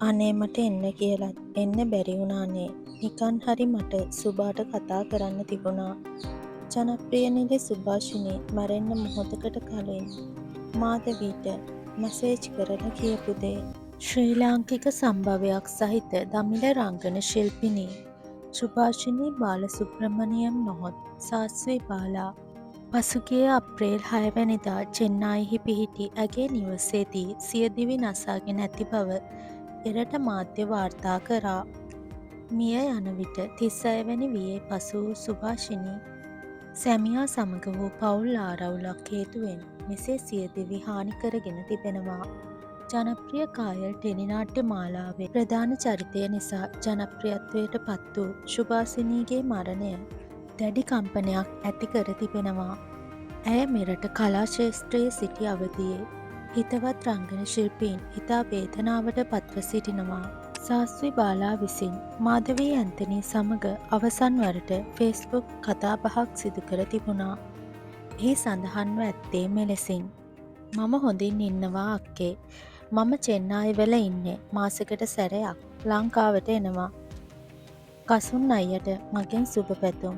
අනේ මට එන්න කියලත් එන්න බැරි වුණානේ. නිකන් හරි මට සුභාට කතා කරන්න තිබුණා. ජනප්‍රිය නිලි සුභාෂිනී මැරෙන්න මොහොතකට කලින් මාධවීට මැසේජ් කරලා කියපු දේ. ශ්‍රී ලාංකික සම්භවයක් සහිත දමිළ රංගන ශිල්පිනී සුභාෂිනී බාලසුබ්‍රමණියම් නොහොත් සාස්වි බාලා පසුගිය අප්‍රේල් 6 වැනිදා චෙන්නයිහි පිහිටි ඇගේ නිවසේදී සියදිවි නසාගෙන ඇති බව එරට මාධ්‍ය වාර්තා කරා. මිය යන විට 36 වැනි වියේ පසු වූ සුභාෂිනී සැමියා සමග වූ පවුල් ආරවුලක් හේතුවෙන් මෙසේ සියදිවි හානි කරගෙන තිබෙනවා. ජනප්‍රිය කායල් ටෙලිනාට්‍ය මාලාවේ ප්‍රධාන චරිතය නිසා ජනප්‍රියත්වයට පත් වූ සුභාෂිනීගේ මරණය දැඩි කම්පනයක් ඇති කර තිබෙනවා. ඇය මෙරට කලා ක්ෂේත්‍රයේ සිටි අවදියේ හිතවත් රංගන ශිල්පීන් ඉතා වේදනාවට පත්ව සිටිනවා. සාස්වි බාලා විසින් මාධවී ඇන්තනී සමග අවසන් වරට ෆේස්බුක් කතාබහක් සිදු කර තිබුණා. එහි සඳහන්ව ඇත්තේ මෙලෙසින්. මම හොඳින් ඉන්නවා අක්කේ. මම චෙන්නයි වල ඉන්නේ. මාසෙකට සැරයක් ලංකාවට එනවා. කසුන් අයියට මගෙන් සුබ පැතුම්.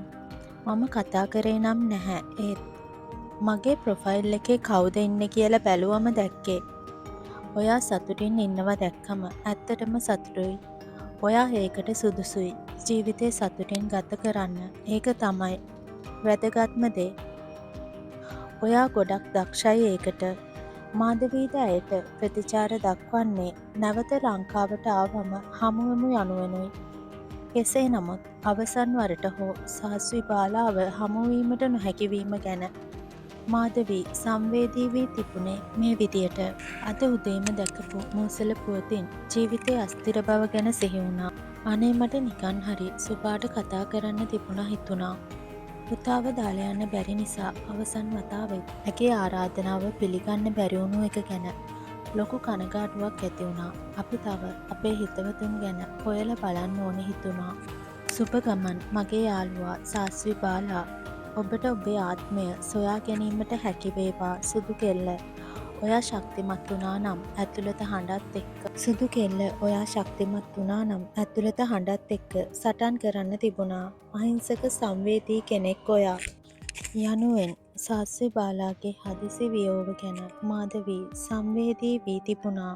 මම කතා කරේ නම් නැහැ. ඒත් මගේ ප්‍රොෆයිල් එකේ කවුද ඉන්නේ කියලා බැලුවම දැක්කේ. ඔයා සතුටින් ඉන්නවා දැක්කම ඇත්තටම සතුටුයි. ඔයා ඒකට සුදුසුයි. ජීවිතේ සතුටින් ගත කරන්න. ඒක තමයි වැදගත්ම දේ. ඔයා ගොඩක් දක්ෂයි ඒකට. මාධවීද ඇයට ප්‍රතිචාර දක්වන්නේ නැවත ලංකාවට ආවම හමුවෙමු යනුවෙනුයි. කෙසේ නමුත් අවසන් වරට හෝ සාස්වි බාලාව හමුවීමට නොහැකිවීම ගැන මාධවී සංවේදී වී තිබුණේ මේ විදියට. අද උදේම දැකපු මූසල පුවතින් ජීවිතයේ අස්තිර බව ගැන සිහි වුණා. අනේ මට නිකන් හරි සුභාට කතා කරන්න තිබුණා හිතුණා. පුතාව දාලා යන්න බැරි නිසා අවසන් වතාවෙත් ඇගේ ආරාධනාව පිළිගන්න බැරි වුණු එක ගැන ලොකු කනගාටුවක් ඇති වුණා. අපි තව අපේ හිතවතුන් ගැන හොයලා බලන්න ඕනේ හිතුණා. සුබ ගමන් මගේ යාළුවා සාස්වි බාලා. ඔබට ඔබේ ආත්මය සොයා ගැනීමට හැකි වේවා සුදු කෙල්ල. ඔයා ශක්තිමත් වුණා නම් ඇතුළත හඬත් එක්ක සුදු කෙල්ල ඔයා ශක්තිමත් වුණා නම් ඇතුළත හඬත් එක්ක සටන් කරන්න තිබුණා. අහිංසක සංවේදී කෙනෙක් ඔයා. යනුවෙන් සාස්වි බාලාගේ හදිසි වියෝව ගැන මාධවී සංවේදී වී තිබුණා.